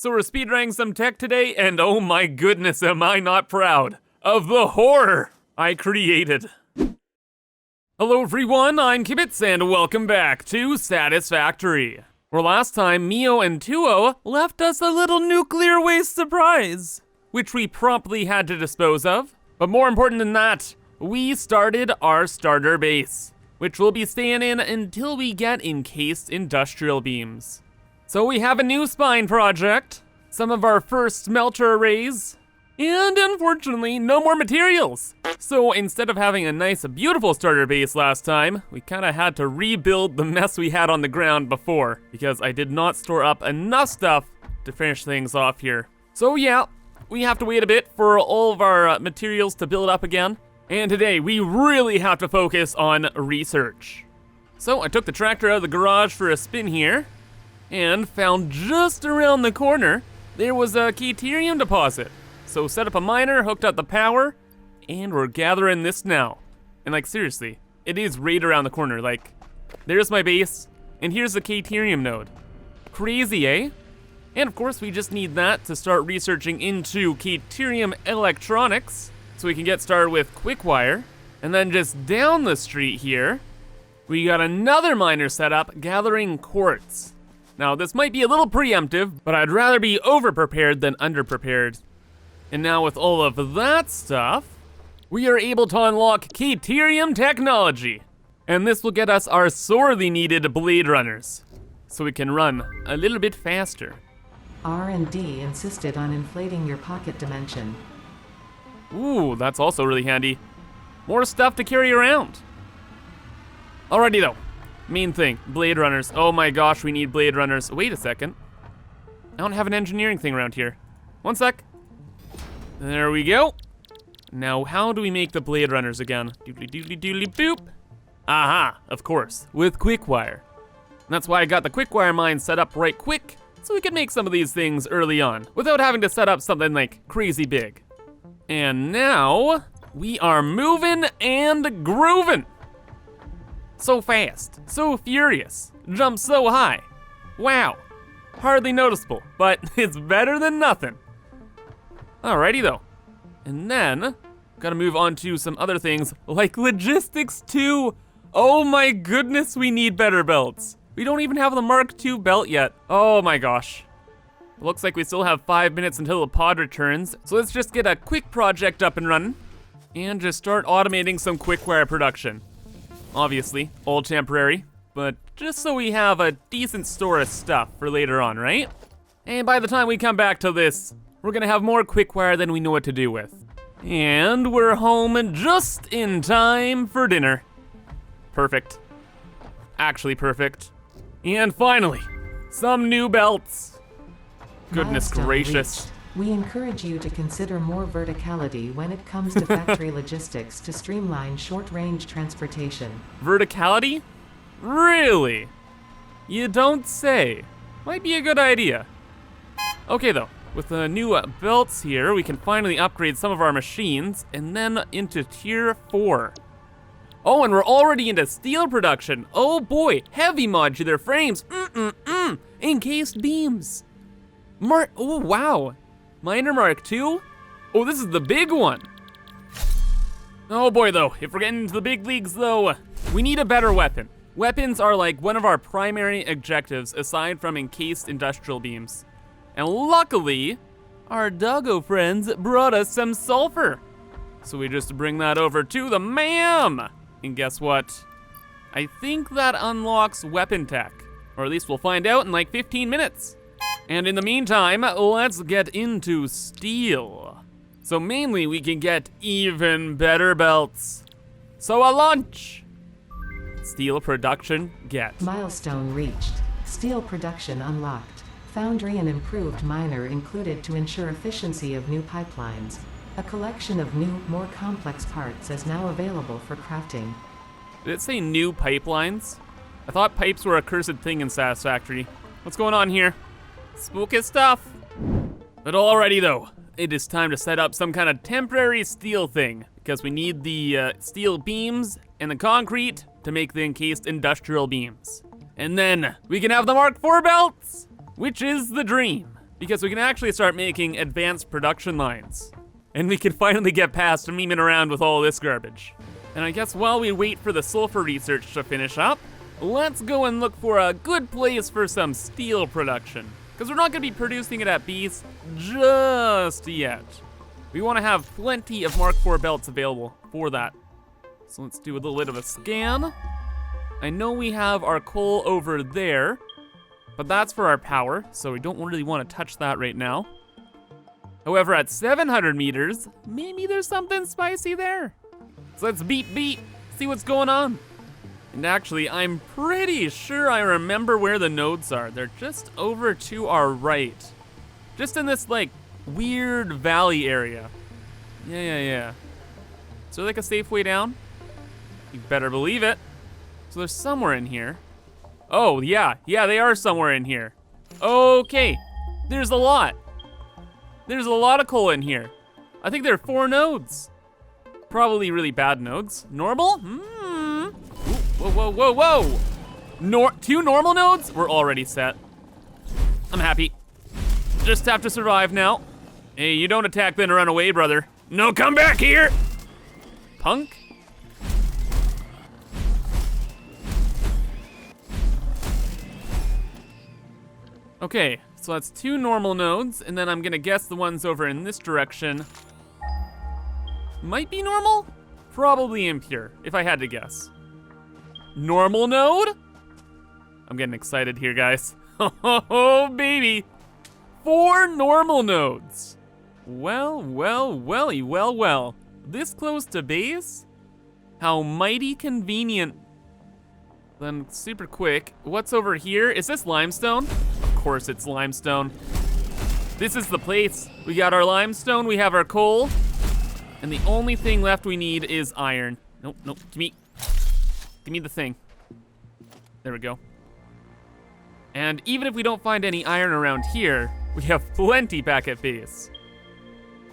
So we're speedrunning some tech today, and oh my goodness, am I not proud of the horror I created. Hello everyone, I'm Kibitz, and welcome back to Satisfactory. Where last time, Mio and Tuo left us a little nuclear waste surprise, which we promptly had to dispose of. But more important than that, we started our starter base, which we'll be staying in until we get encased industrial beams. So we have a new spine project, some of our first smelter arrays, and unfortunately, no more materials. So instead of having a nice, beautiful starter base last time, we kind of had to rebuild the mess we had on the ground before, because I did not store up enough stuff to finish things off here. So yeah, we have to wait a bit for all of our materials to build up again. And today, we really have to focus on research. So I took the tractor out of the garage for a spin here, and found just around the corner, there was a Katerium deposit. So set up a miner, hooked up the power, and we're gathering this now. And like seriously, it is right around the corner. Like, there's my base, and here's the Katerium node. Crazy, eh? And of course, we just need that to start researching into Katerium electronics, so we can get started with Quickwire. And then just down the street here, we got another miner set up gathering quartz. Now, this might be a little preemptive, but I'd rather be over-prepared than under-prepared. And now with all of that stuff, we are able to unlock Katerium technology. And this will get us our sorely needed blade runners, so we can run a little bit faster. R&D insisted on inflating your pocket dimension. Ooh, that's also really handy. More stuff to carry around. Alrighty though. Main thing, blade runners. Oh my gosh, we need blade runners. Wait a second. I don't have an engineering thing around here. One sec. There we go. Now, how do we make the blade runners again? Doodly doodly doodly boop. Aha, of course, with Quickwire. And that's why I got the Quickwire mine set up right quick, so we could make some of these things early on, without having to set up something like crazy big. And now, we are moving and grooving. So fast, so furious, jump so high. Wow, hardly noticeable, but it's better than nothing. Alrighty though. And then, gotta move on to some other things, like logistics too. Oh my goodness, we need better belts. We don't even have the Mark II belt yet. Oh my gosh. Looks like we still have 5 minutes until the pod returns, so let's just get a quick project up and running, and just start automating some Quickwire production. Obviously, all temporary, but just so we have a decent store of stuff for later on, right? And by the time we come back to this, we're gonna have more Quickwire than we know what to do with. And we're home just in time for dinner. Perfect. Actually perfect. And finally, some new belts. Goodness Milestone gracious. reached. We encourage you to consider more verticality when it comes to factory logistics to streamline short-range transportation. Verticality? Really? You don't say. Might be a good idea. Okay though, with the new belts here, we can finally upgrade some of our machines, and then into tier 4. Oh, and we're already into steel production. Oh boy, heavy modular frames. Encased beams. Oh wow. Miner Mark II? Oh, this is the big one. Oh boy though, if we're getting into the big leagues though, we need a better weapon. Weapons are like one of our primary objectives aside from encased industrial beams. And luckily, our doggo friends brought us some sulfur. So we just bring that over to the ma'am. And guess what? I think that unlocks weapon tech. Or at least we'll find out in like 15 minutes. And in the meantime, let's get into steel. So mainly we can get even better belts. So a launch! Steel production get. Milestone reached. Steel production unlocked. Foundry and improved miner included to ensure efficiency of new pipelines. A collection of new, more complex parts is now available for crafting. Did it say new pipelines? I thought pipes were a cursed thing in Satisfactory. What's going on here? Spooky stuff. But alrighty though, it is time to set up some kind of temporary steel thing, because we need the steel beams and the concrete to make the encased industrial beams. And then we can have the Mark IV belts, which is the dream. because we can actually start making advanced production lines. And we can finally get past memeing around with all this garbage. And I guess while we wait for the sulfur research to finish up, let's go and look for a good place for some steel production. Because we're not gonna be producing it at base just yet. We wanna have plenty of Mark IV belts available for that. So let's do a little bit of a scan. I know we have our coal over there, but that's for our power, so we don't really wanna touch that right now. However, at 700 meters, maybe there's something spicy there. So let's beep, see what's going on. And actually, I'm pretty sure I remember where the nodes are. They're just over to our right. Just in this, like, weird valley area. Yeah. Is there like a safe way down? You better believe it. So there's somewhere in here. Oh, yeah, they are somewhere in here. Okay, there's a lot. There's a lot of coal in here. I think there are 4 nodes. Probably really bad nodes. Normal? Ooh, whoa. 2 normal nodes? We're already set. I'm happy. Just have to survive now. Hey, you don't attack then run away, brother. No, come back here! Punk? Okay, so that's 2 normal nodes, and then I'm gonna guess the ones over in this direction might be normal? Probably impure, if I had to guess. Normal node? I'm getting excited here, guys. Oh, baby. 4 normal nodes. Well. This close to base? How mighty convenient. Then super quick, what's over here? Is this limestone? Of course it's limestone. This is the place. We got our limestone, we have our coal, and the only thing left we need is iron. Nope, give me the thing. There we go. And even if we don't find any iron around here, we have plenty back at base.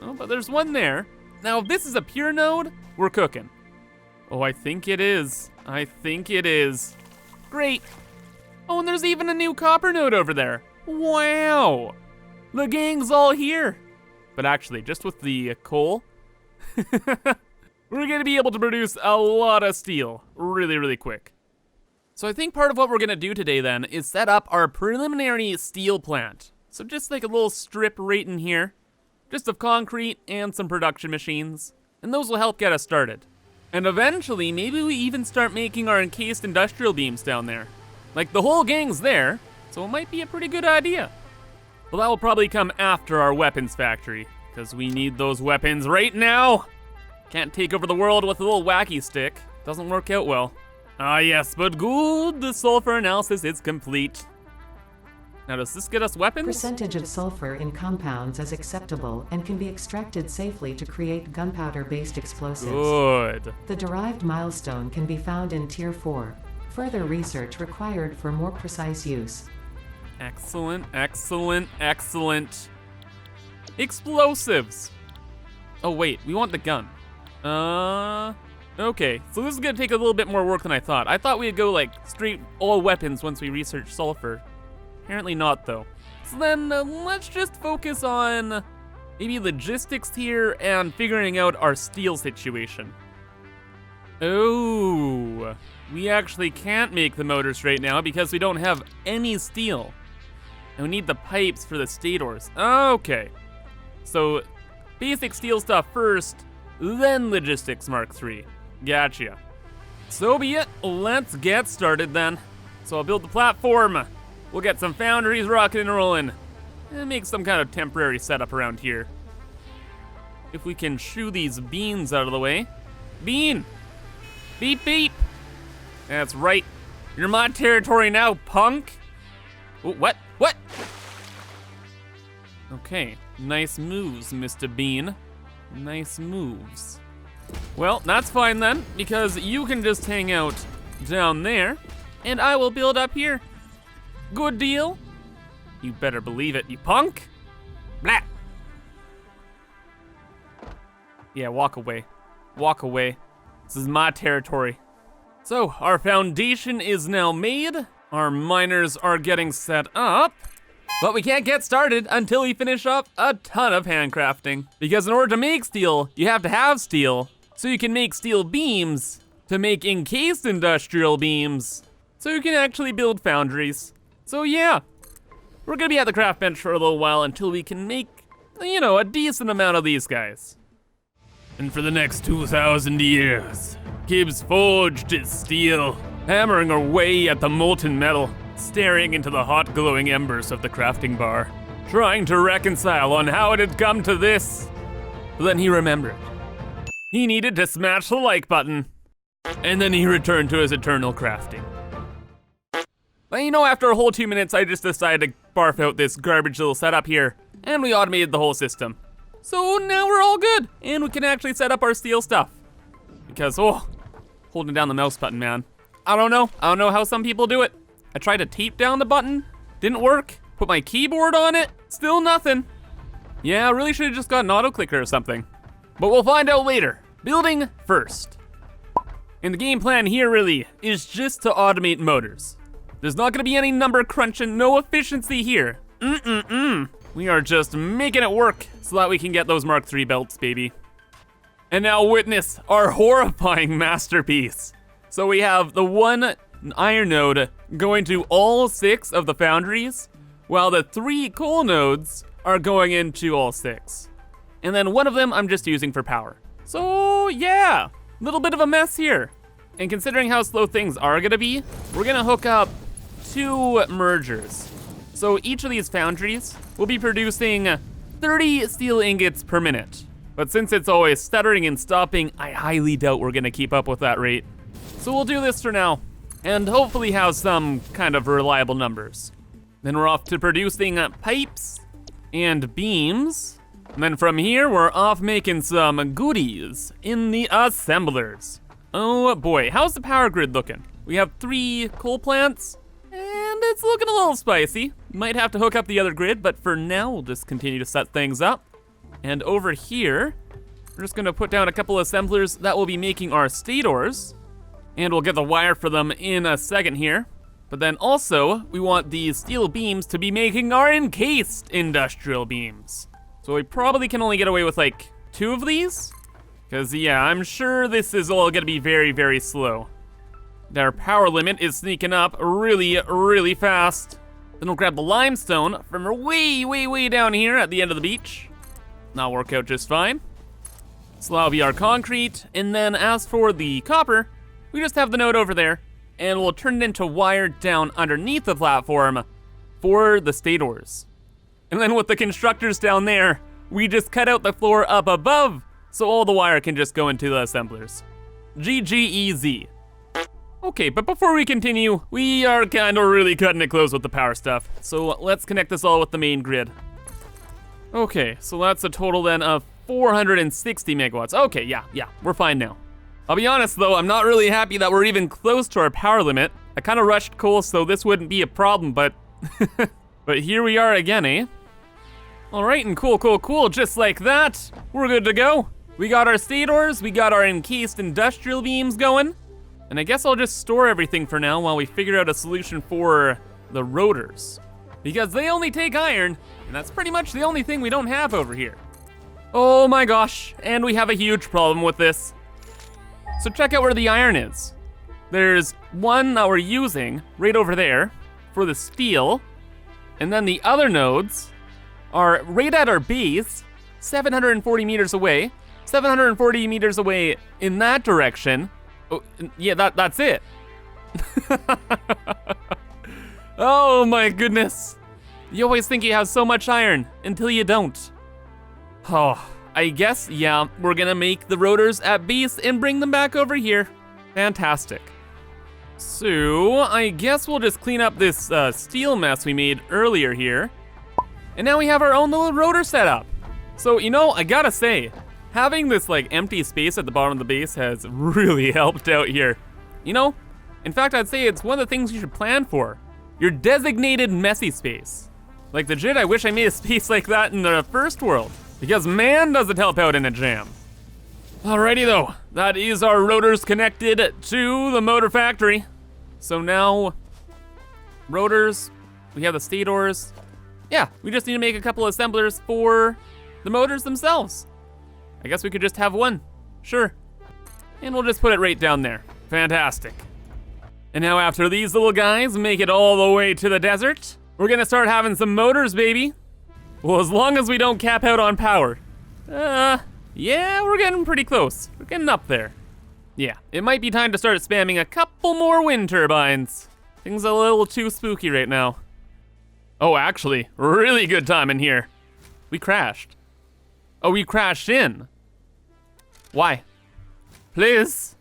Oh, but there's one there. Now, if this is a pure node, we're cooking. Oh, I think it is. Great. Oh, and there's even a new copper node over there. Wow. The gang's all here. But actually, just with the coal, we're gonna be able to produce a lot of steel really quick. So I think part of what we're gonna do today then is set up our preliminary steel plant. So just like a little strip right in here, just of concrete and some production machines, and those will help get us started. And eventually, maybe we even start making our encased industrial beams down there. Like the whole gang's there, so it might be a pretty good idea. Well, that will probably come after our weapons factory, because we need those weapons right now. Can't take over the world with a little wacky stick. Doesn't work out well. Ah yes, but good, the sulfur analysis is complete. Now does this get us weapons? Percentage of sulfur in compounds is acceptable and can be extracted safely to create gunpowder-based explosives. Good. The derived milestone can be found in Tier 4. Further research required for more precise use. Excellent. Explosives. Oh wait, we want the gun. Okay, so this is gonna take a little bit more work than I thought. I thought we'd go like straight all weapons once we research sulfur. Apparently not though. So then let's just focus on maybe logistics here and figuring out our steel situation. Oh, we actually can't make the motors right now because we don't have any steel. And we need the pipes for the stators. Okay, so basic steel stuff first, then logistics Mark III. Gotcha. So be it, let's get started then. So I'll build the platform. We'll get some foundries rocking and rolling, and make some kind of temporary setup around here. If we can shoo these beans out of the way. Bean! Beep beep! That's right. You're my territory now, punk! Ooh, what? Okay, nice moves, Mr. Bean. Nice moves. Well, that's fine then, because you can just hang out down there, and I will build up here. Good deal? You better believe it, you punk! Blah! Yeah, walk away. Walk away. This is my territory. So, our foundation is now made. Our miners are getting set up. But we can't get started until we finish up a ton of handcrafting. Because in order to make steel, you have to have steel. So you can make steel beams to make encased industrial beams. So you can actually build foundries. So yeah, we're gonna be at the craft bench for a little while until we can make, you know, a decent amount of these guys. And for the next 2,000 years, Kibitz forged his steel, hammering away at the molten metal, staring into the hot glowing embers of the crafting bar, trying to reconcile on how it had come to this. But then he remembered. He needed to smash the like button, and then he returned to his eternal crafting. But you know, after a whole 2 minutes, I just decided to barf out this garbage little setup here, and we automated the whole system. So now we're all good, and we can actually set up our steel stuff. Because, oh, holding down the mouse button, man. I don't know how some people do it. I tried to tape down the button, didn't work. Put my keyboard on it, still nothing. Yeah, I really should have just got an auto clicker or something. But we'll find out later. Building first. And the game plan here really is just to automate motors. There's not gonna be any number crunching, no efficiency here. We are just making it work so that we can get those Mark III belts, baby. And now witness our horrifying masterpiece. So we have the one iron node going to all 6 of the foundries, while the 3 coal nodes are going into all 6. And then one of them I'm just using for power. So yeah, little bit of a mess here. And considering how slow things are gonna be, we're gonna hook up 2 mergers. So each of these foundries will be producing 30 steel ingots per minute. But since it's always stuttering and stopping, I highly doubt we're gonna keep up with that rate. So we'll do this for now, and hopefully have some kind of reliable numbers. Then we're off to producing pipes and beams. And then from here, we're off making some goodies in the assemblers. Oh boy, how's the power grid looking? We have 3 coal plants, and it's looking a little spicy. Might have to hook up the other grid, but for now, we'll just continue to set things up. And over here, we're just gonna put down a couple assemblers that will be making our stators, and we'll get the wire for them in a second here. But then also, we want these steel beams to be making our encased industrial beams. So we probably can only get away with like 2 of these, because yeah, I'm sure this is all gonna be very, very slow. Our power limit is sneaking up really, really fast. Then we'll grab the limestone from way, way, way down here at the end of the beach. That'll work out just fine. So that'll be our concrete. And then as for the copper, we just have the node over there, and we'll turn it into wire down underneath the platform for the stators. And then with the constructors down there, we just cut out the floor up above, so all the wire can just go into the assemblers. GGEZ. Okay, but before we continue, we are kind of really cutting it close with the power stuff. So let's connect this all with the main grid. Okay, so that's a total then of 460 megawatts. Okay, yeah, we're fine now. I'll be honest though, I'm not really happy that we're even close to our power limit. I kind of rushed coal so this wouldn't be a problem, but but here we are again, eh? All right, and cool, just like that, we're good to go. We got our stators, we got our encased industrial beams going, and I guess I'll just store everything for now while we figure out a solution for the rotors. Because they only take iron, and that's pretty much the only thing we don't have over here. Oh my gosh, and we have a huge problem with this. So check out where the iron is. There's one that we're using right over there for the steel, and then the other nodes are right at our base, 740 meters away, 740 meters away in that direction. Oh, yeah, that's it. Oh my goodness. You always think you have so much iron until you don't. Oh, I guess, yeah, we're gonna make the rotors at base and bring them back over here. Fantastic. So, I guess we'll just clean up this steel mess we made earlier here. And now we have our own little rotor setup. So, you know, I gotta say, having this like empty space at the bottom of the base has really helped out here. You know, in fact, I'd say it's one of the things you should plan for. Your designated messy space. Like legit, I wish I made a space like that in the first world, because man, does it help out in a jam. Alrighty though, that is our rotors connected to the motor factory. So now, rotors, we have the stators. Yeah, we just need to make a couple assemblers for the motors themselves. I guess we could just have one, sure. And we'll just put it right down there. Fantastic. And now after these little guys make it all the way to the desert, we're gonna start having some motors, baby. Well, as long as we don't cap out on power. Yeah, we're getting pretty close. We're getting up there. Yeah, it might be time to start spamming a couple more wind turbines. Things are a little too spooky right now. Oh, actually, really good time in here. We crashed. Oh, we crashed in. Why? Please.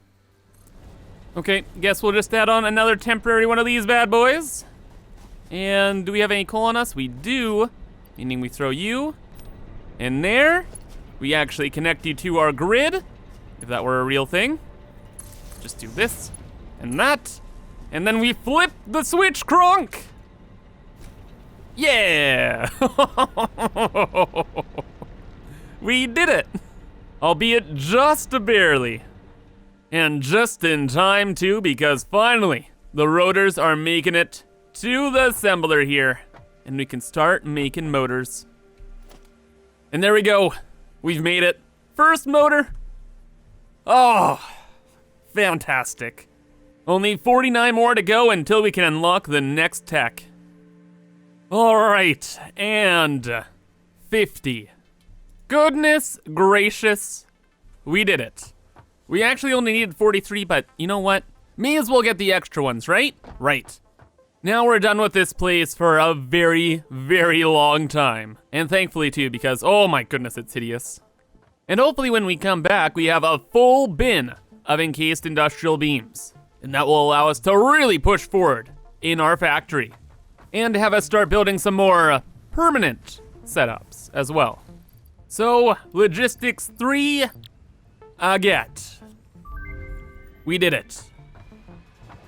Okay, guess we'll just add on another temporary one of these bad boys. And do we have any coal on us? We do, meaning we throw you in there. We actually connect you to our grid, if that were a real thing. Just do this and that, and then we flip the switch, Kronk. Yeah! We did it! Albeit just barely. And just in time too, because finally, the rotors are making it to the assembler here. And we can start making motors. And there we go. We've made it. First motor. Oh, fantastic. Only 49 more to go until we can unlock the next tech. All right, and 50. Goodness gracious, we did it. We actually only needed 43, but you know what? May as well get the extra ones, right? Right. Now we're done with this place for a very, very long time. And thankfully too, because oh my goodness, it's hideous. And hopefully when we come back, we have a full bin of encased industrial beams. And that will allow us to really push forward in our factory. And have us start building some more permanent setups as well. So, logistics 3, get. We did it.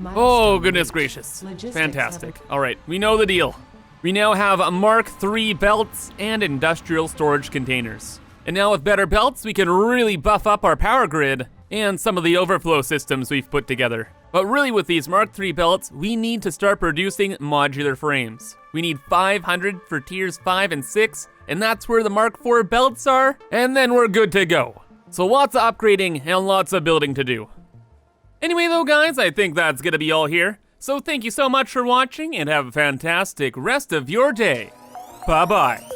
Oh, goodness gracious. Fantastic. All right, we know the deal. We now have Mark III belts and industrial storage containers. And now with better belts, we can really buff up our power grid and some of the overflow systems we've put together. But really with these Mark III belts, we need to start producing modular frames. We need 500 for tiers 5 and 6, and that's where the Mark IV belts are, and then we're good to go. So lots of upgrading and lots of building to do. Anyway though guys, I think that's gonna be all here. So thank you so much for watching and have a fantastic rest of your day. Bye-bye.